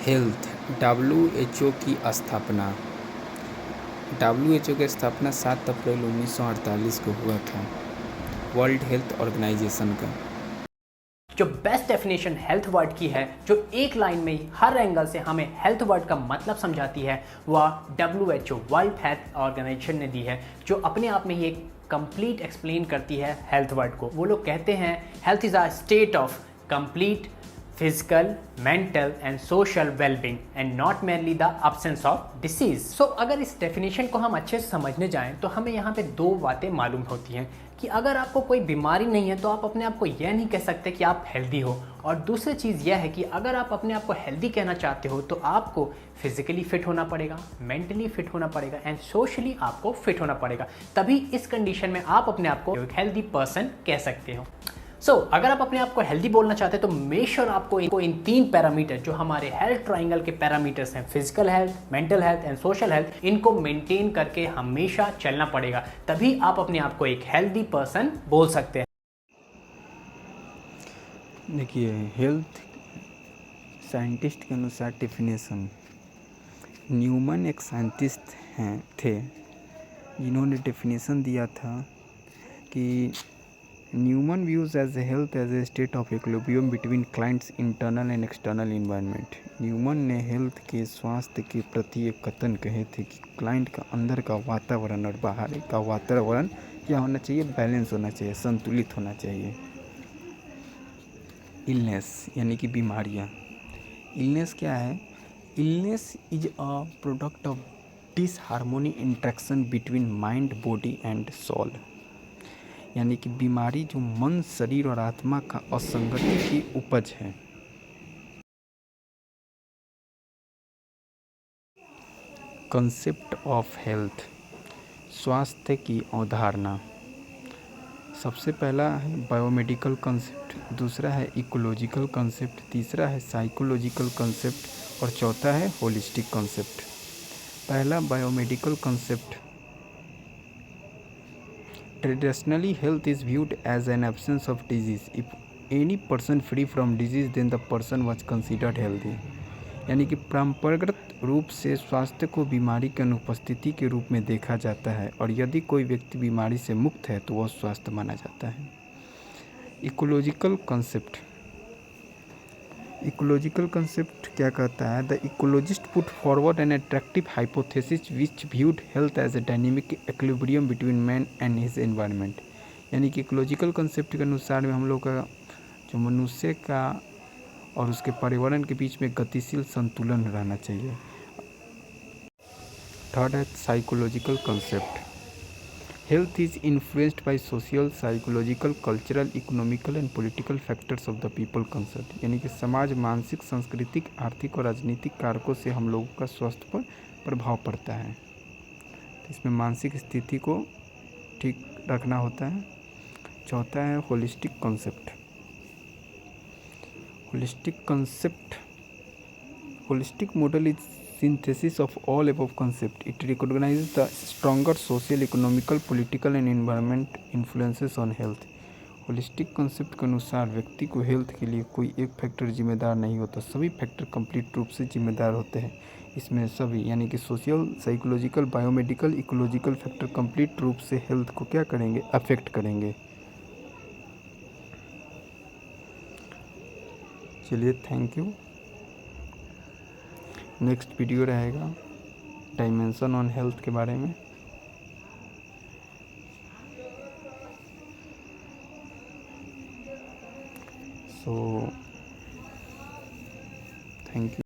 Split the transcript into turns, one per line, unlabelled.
Health WHO की स्थापना। WHO की स्थापना 7 अप्रैल 1948 को हुआ था, वर्ल्ड हेल्थ ऑर्गेनाइजेशन का।
जो बेस्ट डेफिनेशन हेल्थ वर्ड की है, जो एक लाइन में ही हर एंगल से हमें हेल्थ वर्ड का मतलब समझाती है, वह WHO वर्ल्ड हेल्थ ऑर्गेनाइजेशन ने दी है, जो अपने आप में ही एक कंप्लीट एक्सप्लेन करती है हेल्थ वर्ड को। वो लोग कहते हैं health is a state of complete physical, mental and social wellbeing and not merely the absence of disease. So अगर इस डेफिनेशन को हम अच्छे से समझने जाएं तो हमें यहाँ पे दो बातें मालूम होती हैं कि अगर आपको कोई बीमारी नहीं है तो आप अपने आप को यह नहीं कह सकते कि आप हेल्दी हो, और दूसरी चीज़ यह है कि अगर आप अपने आप को हेल्दी कहना चाहते हो तो आपको फिजिकली फिट होना पड़ेगा, मेंटली फिट होना पड़ेगा एंड सोशली आपको फिट होना पड़ेगा। तभी इस कंडीशन में आप अपने आप को एक हेल्दी पर्सन कह सकते हो। अगर आप अपने आप को हेल्दी बोलना चाहते हैं तो मेक श्योर आपको इन 3 पैरामीटर जो हमारे हेल्थ ट्राइंगल के पैरामीटर्स हैं, physical health, mental health and social health, इनको मेंटेन करके हमेशा चलना पड़ेगा, तभी आप अपने आप को एक हेल्दी पर्सन बोल सकते हैं।
देखिए, हेल्थ साइंटिस्ट के अनुसार डेफिनेशन, न्यूमन एक साइंटिस्ट थे जिन्होंने डेफिनेशन दिया था कि Neuman views as a health as a state of equilibrium between clients internal and external environment. Neuman ने हेल्थ के स्वास्थ्य के प्रति एक कथन कहे थे कि क्लाइंट का अंदर का वातावरण और बाहर का वातावरण क्या होना चाहिए, बैलेंस होना चाहिए, संतुलित होना चाहिए। इलनेस यानी कि बीमारियाँ। इलनेस क्या है? Illness is a product of disharmony interaction between mind, body and soul. यानी कि बीमारी जो मन, शरीर और आत्मा का असंगति की उपज है। कंसेप्ट ऑफ हेल्थ, स्वास्थ्य की अवधारणा। सबसे पहला है बायोमेडिकल कंसेप्ट, दूसरा है इकोलॉजिकल कंसेप्ट, तीसरा है साइकोलॉजिकल कंसेप्ट और चौथा है होलिस्टिक कंसेप्ट। पहला biomedical concept, traditionally health is viewed as an absence of disease. If any person free from disease, then the person was considered healthy. यानी कि परंपरागत रूप से स्वास्थ्य को बीमारी की अनुपस्थिति के रूप में देखा जाता है, और यदि कोई व्यक्ति बीमारी से मुक्त है तो वह स्वस्थ माना जाता है। इकोलॉजिकल कंसेप्ट, इकोलॉजिकल कंसेप्ट क्या कहता है? The ecologist put forward an attractive hypothesis which viewed health as a dynamic equilibrium between man and his environment. यानी कि इकोलॉजिकल कंसेप्ट के अनुसार में हम लोग का जो मनुष्य का और उसके पर्यावरण के बीच में गतिशील संतुलन रहना चाहिए। थर्ड है psychological concept, health is influenced by social, psychological, cultural, economical and political factors of the people concern. यानी कि समाज, मानसिक, सांस्कृतिक, आर्थिक और राजनीतिक कारकों से हम लोगों का स्वास्थ्य पर प्रभाव पड़ता है। तो इसमें मानसिक स्थिति को ठीक रखना होता है। चौथा है holistic concept. Holistic model is synthesis of all above concept. It recognizes the stronger social, economical, political and environment influences on health. Holistic concept के अनुसार व्यक्ति को हेल्थ के लिए कोई एक फैक्टर जिम्मेदार नहीं होता, सभी फैक्टर कंप्लीट रूप से जिम्मेदार होते हैं। इसमें सभी यानी कि social, psychological, biomedical, ecological factor complete रूप से हेल्थ को क्या करेंगे, अफेक्ट करेंगे। चलिए, थैंक यू। नेक्स्ट वीडियो रहेगा डायमेंशन ऑन हेल्थ के बारे में। So thank you.